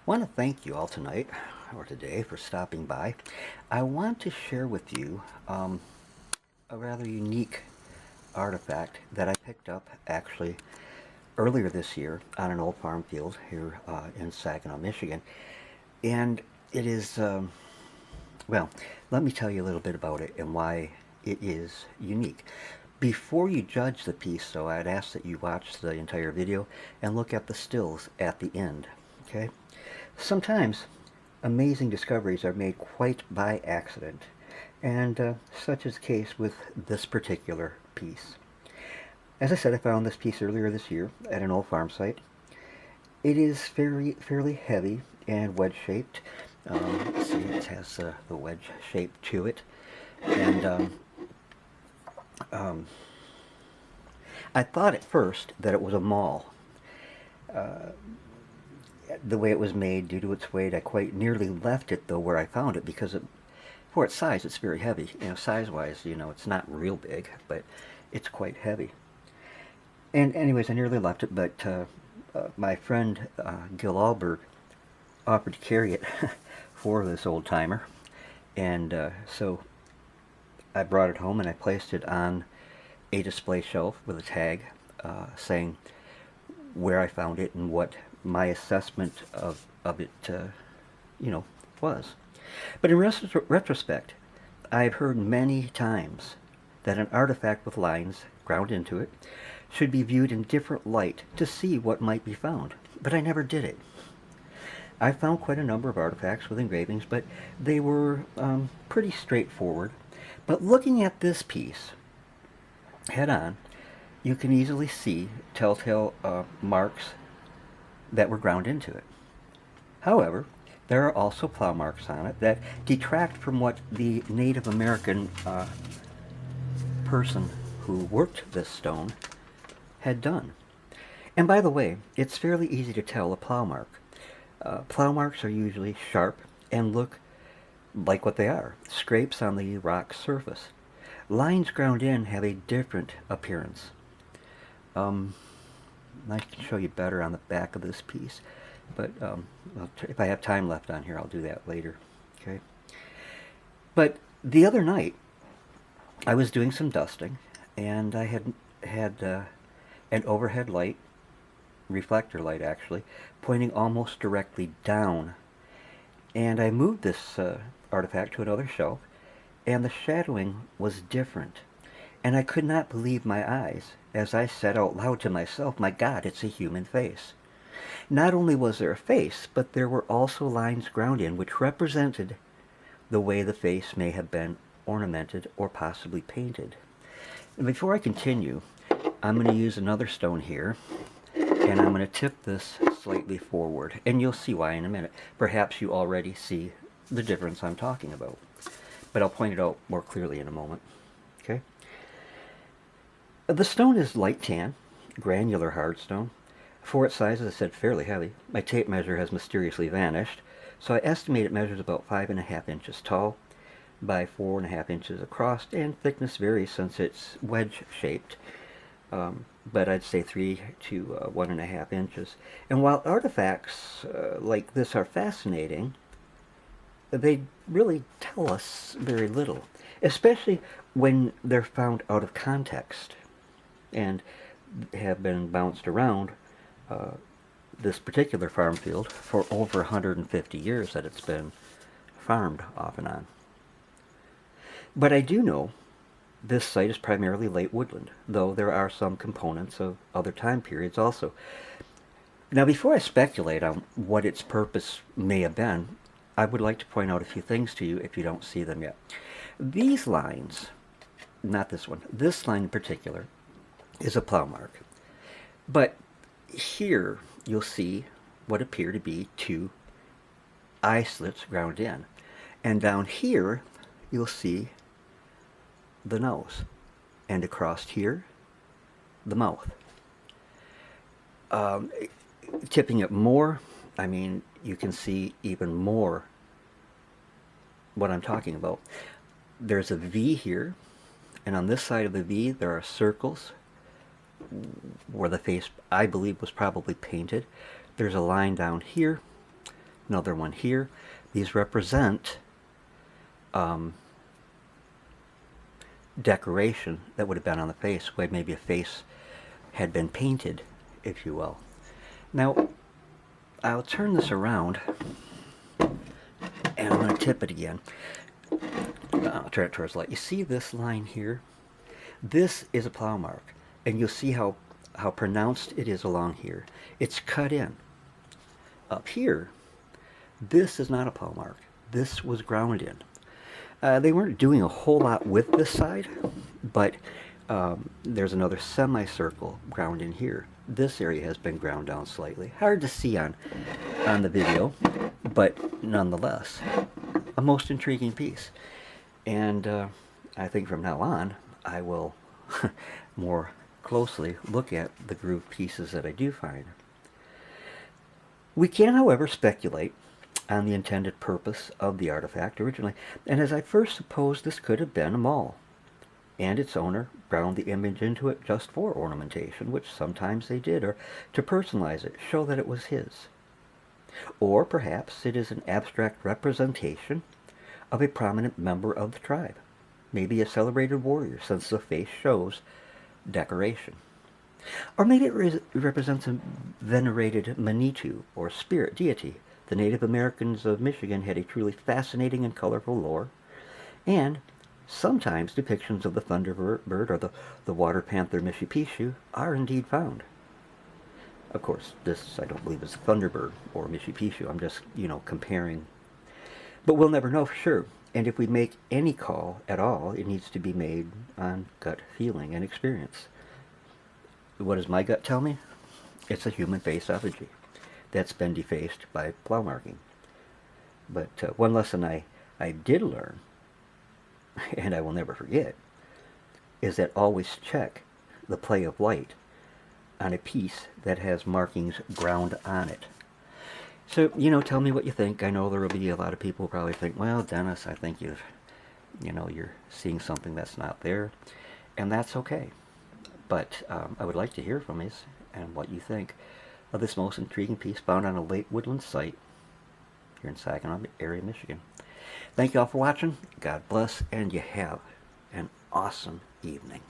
want to thank you all tonight, or today, for stopping by. I want to share with you a rather unique artifact that I picked up actually earlier this year on an old farm field here in Saginaw, Michigan. And it is, well, let me tell you a little bit about it and why it is unique. Before you judge the piece, though, I'd ask that you watch the entire video and look at the stills at the end, okay? Sometimes amazing discoveries are made quite by accident, and such is the case with this particular piece. As I said, I found this piece earlier this year at an old farm site. It is fairly heavy and wedge-shaped. See, it has the wedge shape to it, and I thought at first that it was a maul. The way it was made, due to its weight, I quite nearly left it though where I found it because for its size, it's very heavy. Size-wise, it's not real big, but it's quite heavy. And anyways, I nearly left it, but my friend Gil Alberg offered to carry it for this old timer, and so I brought it home and I placed it on a display shelf with a tag saying where I found it and what my assessment of it, was. But in retrospect, I've heard many times that an artifact with lines ground into it should be viewed in different light to see what might be found, but I never did it. I found quite a number of artifacts with engravings, but they were pretty straightforward. But looking at this piece head on, you can easily see telltale marks that were ground into it. However, there are also plow marks on it that detract from what the Native American person who worked this stone had done. And by the way, it's fairly easy to tell a plow mark. Plow marks are usually sharp and look like what they are, scrapes on the rock surface. Lines ground in have a different appearance. I can show you better on the back of this piece, but if I have time left on here, I'll do that later. Okay. But the other night, I was doing some dusting, and I had an overhead light, reflector light actually, pointing almost directly down. And I moved this artifact to another shelf, and the shadowing was different. And I could not believe my eyes as I said out loud to myself, "My God, it's a human face." Not only was there a face, but there were also lines ground in which represented the way the face may have been ornamented or possibly painted. And before I continue, I'm going to use another stone here, and I'm going to tip this slightly forward, and you'll see why in a minute. Perhaps you already see the difference I'm talking about, but I'll point it out more clearly in a moment. Okay. The stone is light tan, granular hardstone. For its size, as I said, fairly heavy. My tape measure has mysteriously vanished, so I estimate it measures about 5.5 inches tall by 4.5 inches across, and thickness varies since it's wedge-shaped, but I'd say 3 to 1.5 inches. And while artifacts like this are fascinating, they really tell us very little, especially when they're found out of context and have been bounced around this particular farm field for over 150 years that it's been farmed off and on. But I do know this site is primarily late woodland, though there are some components of other time periods also. Now, before I speculate on what its purpose may have been, I would like to point out a few things to you if you don't see them yet. These lines, not this one, this line in particular, is a plow mark. But here you'll see what appear to be two eye slits ground in. And down here you'll see the nose. And across here, the mouth. Tipping it more, I mean, you can see even more what I'm talking about. There's a V here, and on this side of the V there are circles where the face, I believe, was probably painted. There's a line down here Another one here. These represent decoration that would have been on the face, where maybe a face had been painted, if you will. Now, I'll turn this around, and I'm going to tip it again. I'll turn it towards the light. You see this line here? This is a plow mark, and you'll see how pronounced it is along here. It's cut in. Up here, this is not a plow mark. This was ground in. They weren't doing a whole lot with this side, but there's another semicircle ground in here. This area has been ground down slightly. Hard to see on the video, but nonetheless, a most intriguing piece. And I think from now on, I will more closely look at the grooved pieces that I do find. We can, however, speculate on the intended purpose of the artifact originally, and as I first supposed, this could have been a mall, and its owner ground the image into it just for ornamentation, which sometimes they did, or to personalize it, show that it was his. Or perhaps it is an abstract representation of a prominent member of the tribe, maybe a celebrated warrior, since the face shows decoration. Or maybe it represents a venerated Manitou, or spirit deity. The Native Americans of Michigan had a truly fascinating and colorful lore, and sometimes depictions of the thunderbird or the water panther Mishipishu are indeed found. Of course, this I don't believe is a thunderbird or Mishipishu. I'm just, comparing. But we'll never know for sure. And if we make any call at all, it needs to be made on gut feeling and experience. What does my gut tell me? It's a human face effigy that's been defaced by plow marking. But one lesson I did learn, and I will never forget, is that always check the play of light on a piece that has markings ground on it. So, tell me what you think. I know there will be a lot of people who probably think, well, Dennis, I think you're seeing something that's not there, and that's okay. But I would like to hear from you and what you think of this most intriguing piece found on a late woodland site here in Saginaw area, Michigan. Thank you all for watching. God bless, and you have an awesome evening.